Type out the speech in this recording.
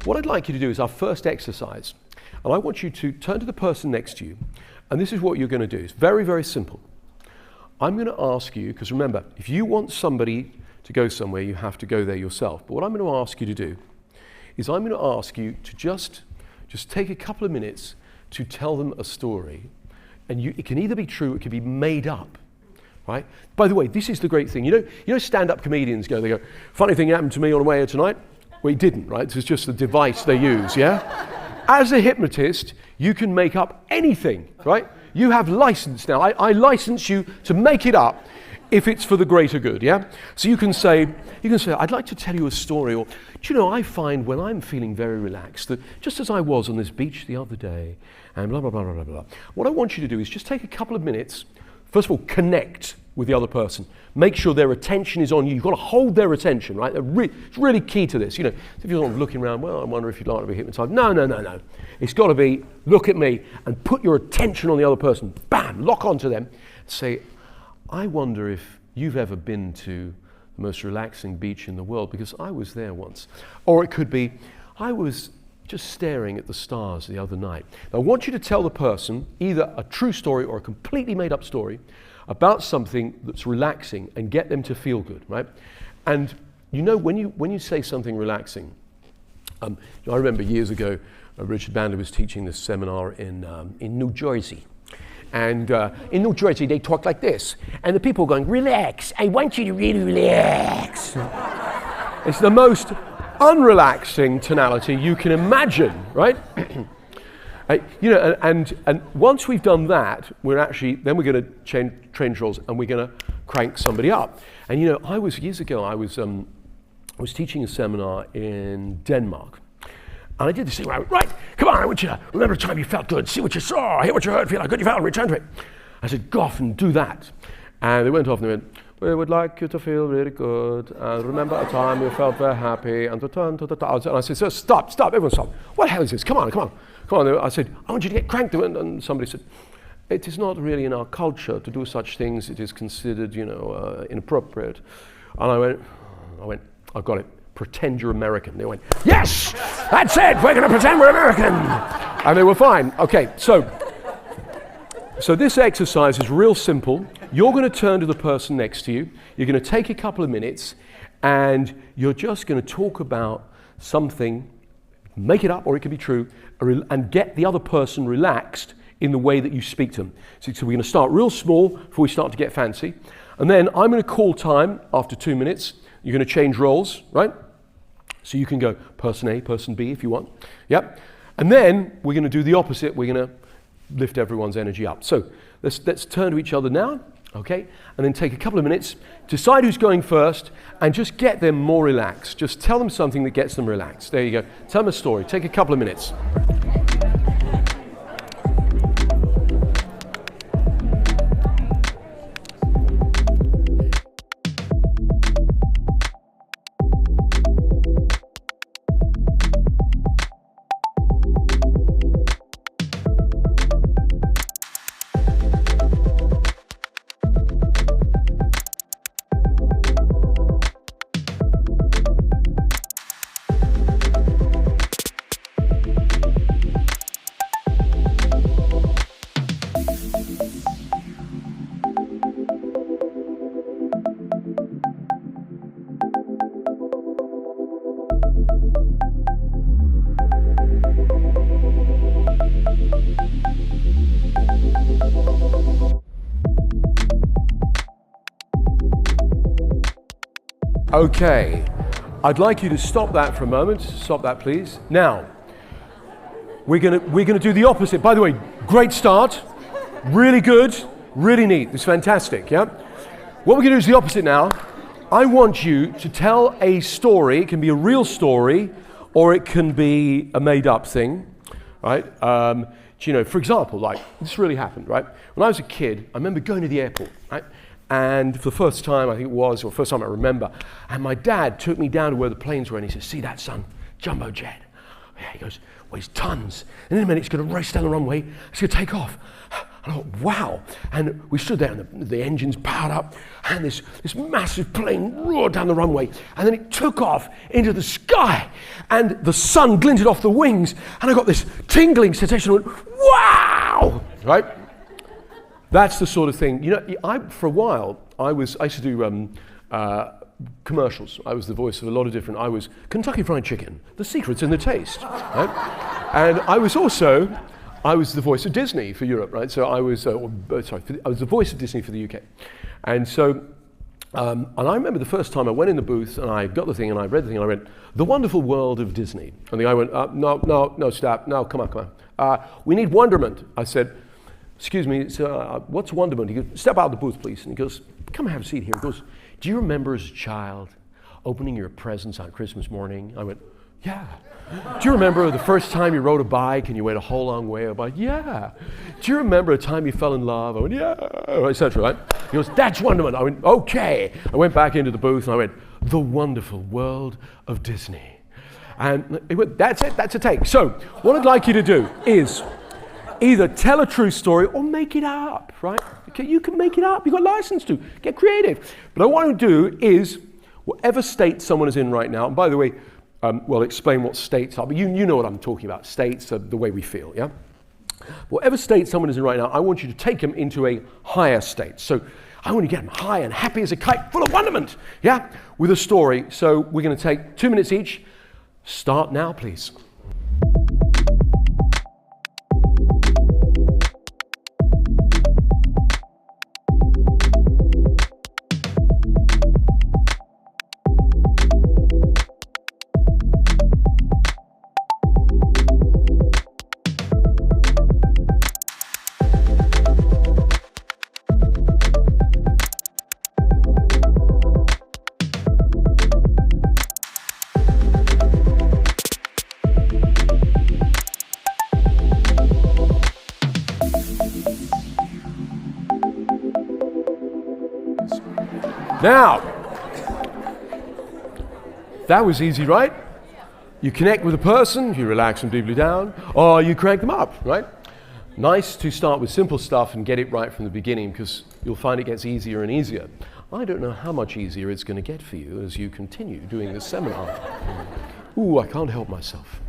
what I'd like you to do is our first exercise. And I want you to turn to the person next to you. And this is what you're going to do. It's very, very simple. I'm going to ask you, because remember, if you want somebody to go somewhere, you have to go there yourself. But what I'm going to ask you to do is I'm going to ask you to just take a couple of minutes to tell them a story. And it can either be true, it can be made up. Right? By the way, this is the great thing. You know stand-up comedians they go, funny thing happened to me on the way here tonight. Well, it didn't, right? This is just the device they use, yeah? As a hypnotist, you can make up anything, right? You have license now. I license you to make it up if it's for the greater good, yeah? So you can say, I'd like to tell you a story, or, do you know, I find when I'm feeling very relaxed that just as I was on this beach the other day, and blah, blah, blah, blah, blah. What I want you to do is just take a couple of minutes. First of all, connect with the other person. Make sure their attention is on you. You've got to hold their attention, right? It's really key to this. If you're not looking around, well, I wonder if you'd like to be hypnotized. No. It's got to be, look at me and put your attention on the other person. Bam, lock onto them. Say, I wonder if you've ever been to the most relaxing beach in the world, because I was there once. Or it could be, I was just staring at the stars the other night. Now, I want you to tell the person either a true story or a completely made up story about something that's relaxing and get them to feel good, right? And when you say something relaxing, I remember years ago, Richard Bandler was teaching this seminar in New Jersey. And in New Jersey, they talk like this. And the people are going, relax, I want you to really relax. It's the most unrelaxing tonality you can imagine, right? And once we've done that, we're going to change roles and we're going to crank somebody up. And years ago, I was teaching a seminar in Denmark. And I did this thing where I went, right, come on, I want you to remember the time you felt good, see what you saw, hear what you heard, feel how good you felt, and return to it. I said, go off and do that. And they went off and they went, we would like you to feel really good, and remember a time you felt very happy, and return to the and I said, so stop, everyone stop. What the hell is this? Come on. I said, I want you to get cranked. And somebody said, it is not really in our culture to do such things. It is considered, inappropriate. And I went, I've got it. Pretend you're American. They went, yes, that's it. We're going to pretend we're American. And they were fine. Okay, so this exercise is real simple. You're going to turn to the person next to you. You're going to take a couple of minutes, and you're just going to talk about something, make it up, or it could be true, and get the other person relaxed in the way that you speak to them. So we're going to start real small before we start to get fancy. And then I'm going to call time after 2 minutes. You're going to change roles, right? So you can go person A, person B if you want. Yep. And then we're going to do the opposite. We're going to lift everyone's energy up. So let's turn to each other now, okay? And then take a couple of minutes, decide who's going first, and just get them more relaxed. Just tell them something that gets them relaxed. There you go. Tell them a story. Take a couple of minutes. Okay, I'd like you to stop that for a moment. Stop that, please. Now, we're gonna do the opposite. By the way, great start, really good, really neat. It's fantastic. Yeah. What we're gonna do is the opposite now. I want you to tell a story. It can be a real story, or it can be a made-up thing, right? For example, like this really happened, right? When I was a kid, I remember going to the airport, right? And for the first time, I think it was, or first time I remember, and my dad took me down to where the planes were, and he said, see that, son? Jumbo jet. Yeah, he goes, weighs tons. And in a minute, it's going to race down the runway. It's going to take off. And I thought, wow. And we stood there and the engines powered up and this massive plane roared down the runway and then it took off into the sky and the sun glinted off the wings and I got this tingling sensation. I went, wow! Right? That's the sort of thing. You know, for a while, I used to do commercials. I was the voice of a lot of different, I was Kentucky Fried Chicken, the secret's in the taste. Right? And I was the voice of Disney for Europe, right? So I was, I was the voice of Disney for the UK. And so, and I remember the first time I went in the booth and I got the thing and I read the thing and I went, The Wonderful World of Disney. And the guy went, no, stop, no, come on. We need wonderment. I said, excuse me, what's wonderment? He goes, step out of the booth, please. And he goes, come have a seat here. He goes, do you remember as a child opening your presents on Christmas morning? I went, yeah. Do you remember the first time you rode a bike and you went a whole long way on a bike? Yeah. Do you remember a time you fell in love? I went, yeah, etc. Right? He goes, that's wonderment. I went, okay. I went back into the booth and I went, The Wonderful World of Disney. And he went, that's it, that's a take. So what I'd like you to do is either tell a true story or make it up, right? Okay, you can make it up. You've got license to. Get creative. But what I want to do is, whatever state someone is in right now, and by the way, well, explain what states are, but you know what I'm talking about. States are the way we feel, yeah? Whatever state someone is in right now, I want you to take them into a higher state. So I want to get them high and happy as a kite, full of wonderment, yeah? With a story. So we're going to take 2 minutes each. Start now, please. Now, that was easy, right? You connect with a person, you relax them deeply down, or you crank them up, right? Nice to start with simple stuff and get it right from the beginning because you'll find it gets easier and easier. I don't know how much easier it's going to get for you as you continue doing this seminar. Ooh, I can't help myself.